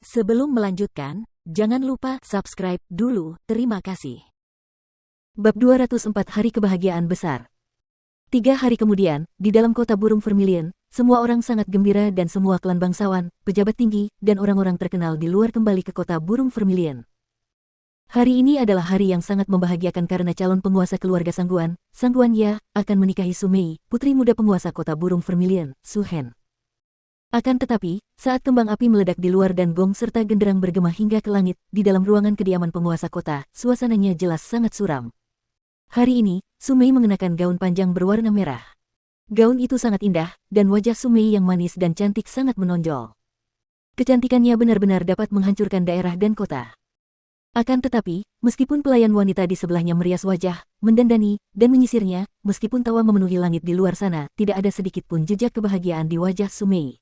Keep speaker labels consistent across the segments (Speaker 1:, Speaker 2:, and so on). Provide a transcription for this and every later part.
Speaker 1: Sebelum melanjutkan, jangan lupa subscribe dulu, terima kasih.
Speaker 2: Bab 204 Hari Kebahagiaan Besar. 3 hari kemudian, di dalam kota burung Vermilion, semua orang sangat gembira dan semua klan bangsawan, pejabat tinggi, dan orang-orang terkenal di luar kembali ke kota burung Vermilion. Hari ini adalah hari yang sangat membahagiakan karena calon penguasa keluarga Sangguan Ya, akan menikahi Su Mei, putri muda penguasa kota burung Vermilion, Su Hen. Akan tetapi, saat kembang api meledak di luar dan gong serta genderang bergema hingga ke langit, di dalam ruangan kediaman penguasa kota, suasananya jelas sangat suram. Hari ini, Su Mei mengenakan gaun panjang berwarna merah. Gaun itu sangat indah, dan wajah Su Mei yang manis dan cantik sangat menonjol. Kecantikannya benar-benar dapat menghancurkan daerah dan kota. Akan tetapi, meskipun pelayan wanita di sebelahnya merias wajah, mendandani, dan menyisirnya, meskipun tawa memenuhi langit di luar sana, tidak ada sedikit pun jejak kebahagiaan di wajah Su Mei.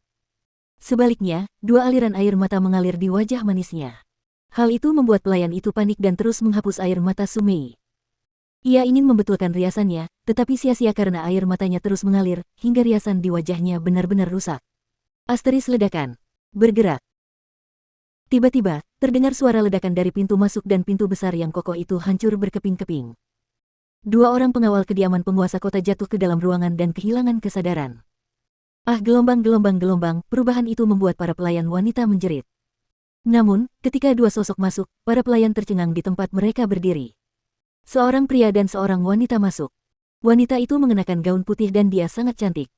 Speaker 2: Sebaliknya, dua aliran air mata mengalir di wajah manisnya. Hal itu membuat pelayan itu panik dan terus menghapus air mata Su Mei. Ia ingin membetulkan riasannya, tetapi sia-sia karena air matanya terus mengalir, hingga riasan di wajahnya benar-benar rusak. Asteris ledakan. Bergerak. Tiba-tiba, terdengar suara ledakan dari pintu masuk dan pintu besar yang kokoh itu hancur berkeping-keping. Dua orang pengawal kediaman penguasa kota jatuh ke dalam ruangan dan kehilangan kesadaran. Ah, gelombang, perubahan itu membuat para pelayan wanita menjerit. Namun, ketika dua sosok masuk, para pelayan tercengang di tempat mereka berdiri. Seorang pria dan seorang wanita masuk. Wanita itu mengenakan gaun putih dan dia sangat cantik.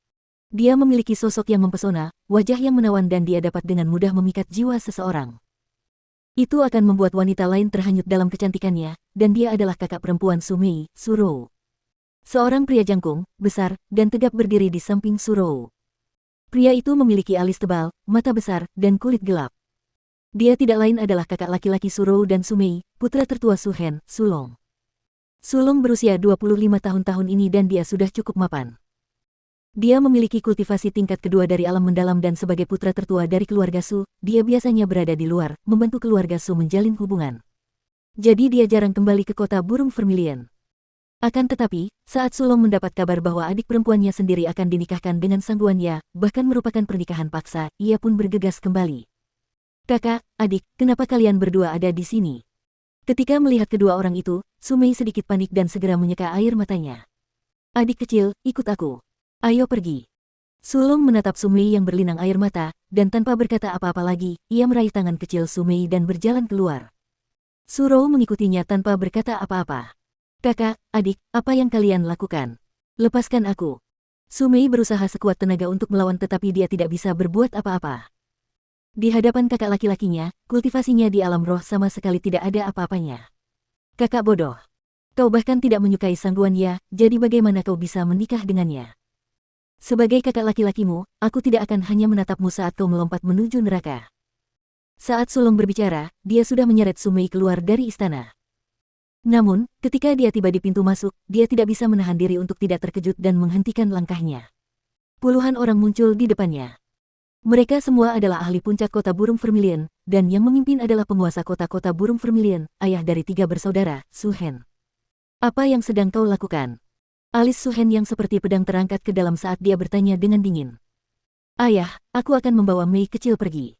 Speaker 2: Dia memiliki sosok yang mempesona, wajah yang menawan dan dia dapat dengan mudah memikat jiwa seseorang. Itu akan membuat wanita lain terhanyut dalam kecantikannya, dan dia adalah kakak perempuan Su Mei, Su Rou. Seorang pria jangkung, besar, dan tegap berdiri di samping Su Rou. Pria itu memiliki alis tebal, mata besar, dan kulit gelap. Dia tidak lain adalah kakak laki-laki Su Rou dan Su Mei, putra tertua Su Hen, Su Long. Su Long berusia 25 tahun ini dan dia sudah cukup mapan. Dia memiliki kultivasi tingkat kedua dari alam mendalam dan sebagai putra tertua dari keluarga Su, dia biasanya berada di luar, membantu keluarga Su menjalin hubungan. Jadi dia jarang kembali ke kota burung Vermilion. Akan tetapi, saat Su Long mendapat kabar bahwa adik perempuannya sendiri akan dinikahkan dengan Sangguan Ya, bahkan merupakan pernikahan paksa, ia pun bergegas kembali. Kakak, adik, kenapa kalian berdua ada di sini? Ketika melihat kedua orang itu, Su Mei sedikit panik dan segera menyeka air matanya. Adik kecil, ikut aku. Ayo pergi. Su Long menatap Su Mei yang berlinang air mata, dan tanpa berkata apa-apa lagi, ia meraih tangan kecil Su Mei dan berjalan keluar. Su Rou mengikutinya tanpa berkata apa-apa. Kakak, adik, apa yang kalian lakukan? Lepaskan aku. Su Mei berusaha sekuat tenaga untuk melawan tetapi dia tidak bisa berbuat apa-apa. Di hadapan kakak laki-lakinya, kultivasinya di alam roh sama sekali tidak ada apa-apanya. Kakak bodoh. Kau bahkan tidak menyukai Sangguan Ya, jadi bagaimana kau bisa menikah dengannya? Sebagai kakak laki-lakimu, aku tidak akan hanya menatapmu saat kau melompat menuju neraka. Saat Su Long berbicara, dia sudah menyeret Su Mei keluar dari istana. Namun, ketika dia tiba di pintu masuk, dia tidak bisa menahan diri untuk tidak terkejut dan menghentikan langkahnya. Puluhan orang muncul di depannya. Mereka semua adalah ahli puncak kota burung Vermilion, dan yang memimpin adalah penguasa kota-kota burung Vermilion, ayah dari 3 bersaudara, Su Hen. Apa yang sedang kau lakukan? Alis Su Hen yang seperti pedang terangkat ke dalam saat dia bertanya dengan dingin. Ayah, aku akan membawa Mei kecil pergi.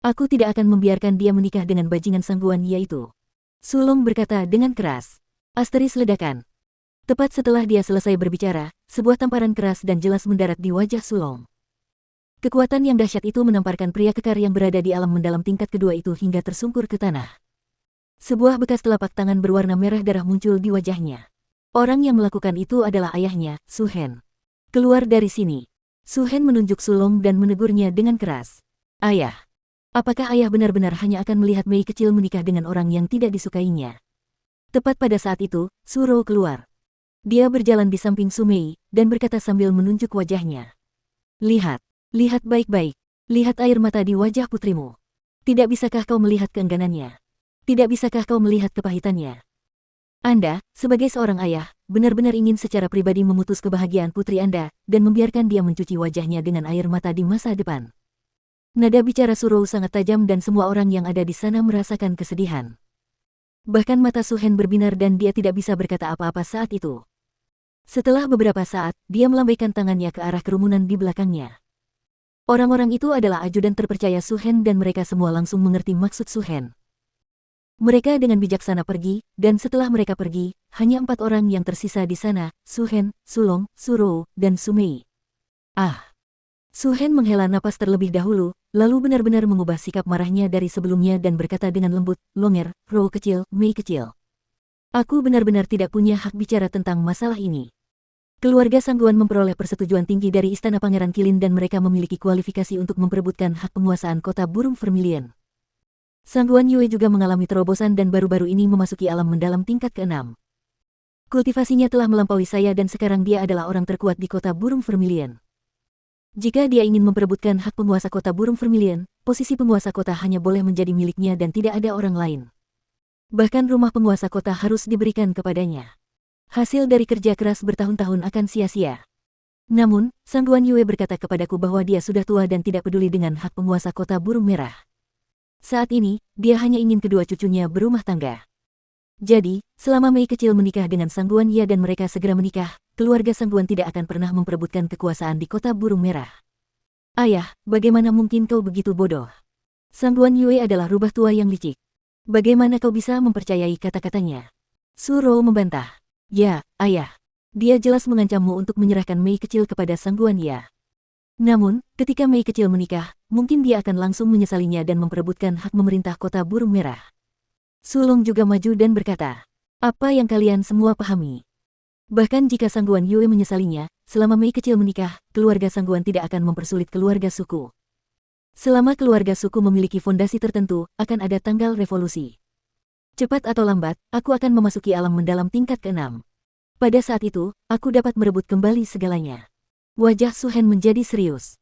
Speaker 2: Aku tidak akan membiarkan dia menikah dengan bajingan Sangguan Ya itu. Su Long berkata dengan keras. Asteris ledakan. Tepat setelah dia selesai berbicara, sebuah tamparan keras dan jelas mendarat di wajah Su Long. Kekuatan yang dahsyat itu menamparkan pria kekar yang berada di alam mendalam tingkat kedua itu hingga tersungkur ke tanah. Sebuah bekas telapak tangan berwarna merah darah muncul di wajahnya. Orang yang melakukan itu adalah ayahnya, Su Hen. Keluar dari sini. Su Hen menunjuk Su Long dan menegurnya dengan keras. Ayah. Apakah ayah benar-benar hanya akan melihat Mei kecil menikah dengan orang yang tidak disukainya? Tepat pada saat itu, Su Rou keluar. Dia berjalan di samping Su Mei, dan berkata sambil menunjuk wajahnya. Lihat baik-baik. Lihat air mata di wajah putrimu. Tidak bisakah kau melihat keengganannya? Tidak bisakah kau melihat kepahitannya? Anda, sebagai seorang ayah, benar-benar ingin secara pribadi memutus kebahagiaan putri Anda, dan membiarkan dia mencuci wajahnya dengan air mata di masa depan. Nada bicara Su Rou sangat tajam dan semua orang yang ada di sana merasakan kesedihan. Bahkan mata Su Hen berbinar dan dia tidak bisa berkata apa-apa saat itu. Setelah beberapa saat, dia melambaikan tangannya ke arah kerumunan di belakangnya. Orang-orang itu adalah ajudan terpercaya Su Hen dan mereka semua langsung mengerti maksud Su Hen. Mereka dengan bijaksana pergi, dan setelah mereka pergi, hanya 4 orang yang tersisa di sana, Su Hen, Su Long, Su Rou, dan Su Mei. Ah! Su Hen menghela napas terlebih dahulu, lalu benar-benar mengubah sikap marahnya dari sebelumnya dan berkata dengan lembut, Longer, Rou kecil, Mei kecil. Aku benar-benar tidak punya hak bicara tentang masalah ini. Keluarga Sangguan memperoleh persetujuan tinggi dari Istana Pangeran Qilin dan mereka memiliki kualifikasi untuk memperebutkan hak penguasaan kota burung Vermilion. Sangguan Yue juga mengalami terobosan dan baru-baru ini memasuki alam mendalam tingkat ke-6. Kultivasinya telah melampaui saya dan sekarang dia adalah orang terkuat di kota burung Vermilion. Jika dia ingin memperebutkan hak penguasa kota burung Vermilion, posisi penguasa kota hanya boleh menjadi miliknya dan tidak ada orang lain. Bahkan rumah penguasa kota harus diberikan kepadanya. Hasil dari kerja keras bertahun-tahun akan sia-sia. Namun, Sangguan Yue berkata kepadaku bahwa dia sudah tua dan tidak peduli dengan hak penguasa kota burung merah. Saat ini, dia hanya ingin kedua cucunya berumah tangga. Jadi, selama Mei kecil menikah dengan Sangguan Ye dan mereka segera menikah, keluarga Sangguan tidak akan pernah memperebutkan kekuasaan di kota burung merah. Ayah, bagaimana mungkin kau begitu bodoh? Sangguan Yue adalah rubah tua yang licik. Bagaimana kau bisa mempercayai kata-katanya? Su Rou membantah. Ya, ayah. Dia jelas mengancammu untuk menyerahkan Mei kecil kepada Sangguan Ye. Namun, ketika Mei kecil menikah, mungkin dia akan langsung menyesalinya dan memperebutkan hak memerintah kota burung merah. Su Long juga maju dan berkata, apa yang kalian semua pahami? Bahkan jika Sangguan Yue menyesalinya, selama Mei kecil menikah, keluarga Sangguan tidak akan mempersulit keluarga suku. Selama keluarga suku memiliki fondasi tertentu, akan ada tanggal revolusi. Cepat atau lambat, aku akan memasuki alam mendalam tingkat ke-6. Pada saat itu, aku dapat merebut kembali segalanya. Wajah Su Hen menjadi serius.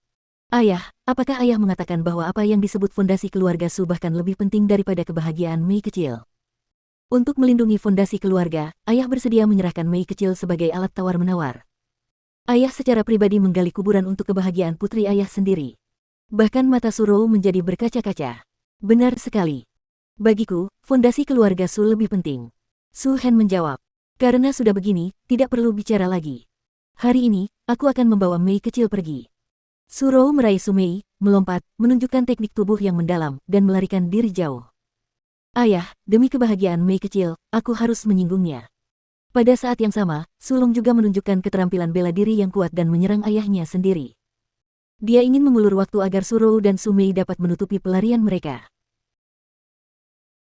Speaker 2: Ayah, apakah ayah mengatakan bahwa apa yang disebut fondasi keluarga Su bahkan lebih penting daripada kebahagiaan Mei kecil? Untuk melindungi fondasi keluarga, ayah bersedia menyerahkan Mei kecil sebagai alat tawar-menawar. Ayah secara pribadi menggali kuburan untuk kebahagiaan putri ayah sendiri. Bahkan mata Su Rou menjadi berkaca-kaca. Benar sekali. Bagiku, fondasi keluarga Su lebih penting. Su Hen menjawab. Karena sudah begini, tidak perlu bicara lagi. Hari ini, aku akan membawa Mei kecil pergi. Su Rou meraih Su Mei, melompat, menunjukkan teknik tubuh yang mendalam, dan melarikan diri jauh. Ayah, demi kebahagiaan Mei kecil, aku harus menyinggungnya. Pada saat yang sama, Su Long juga menunjukkan keterampilan bela diri yang kuat dan menyerang ayahnya sendiri. Dia ingin mengulur waktu agar Su Rou dan Su Mei dapat menutupi pelarian mereka.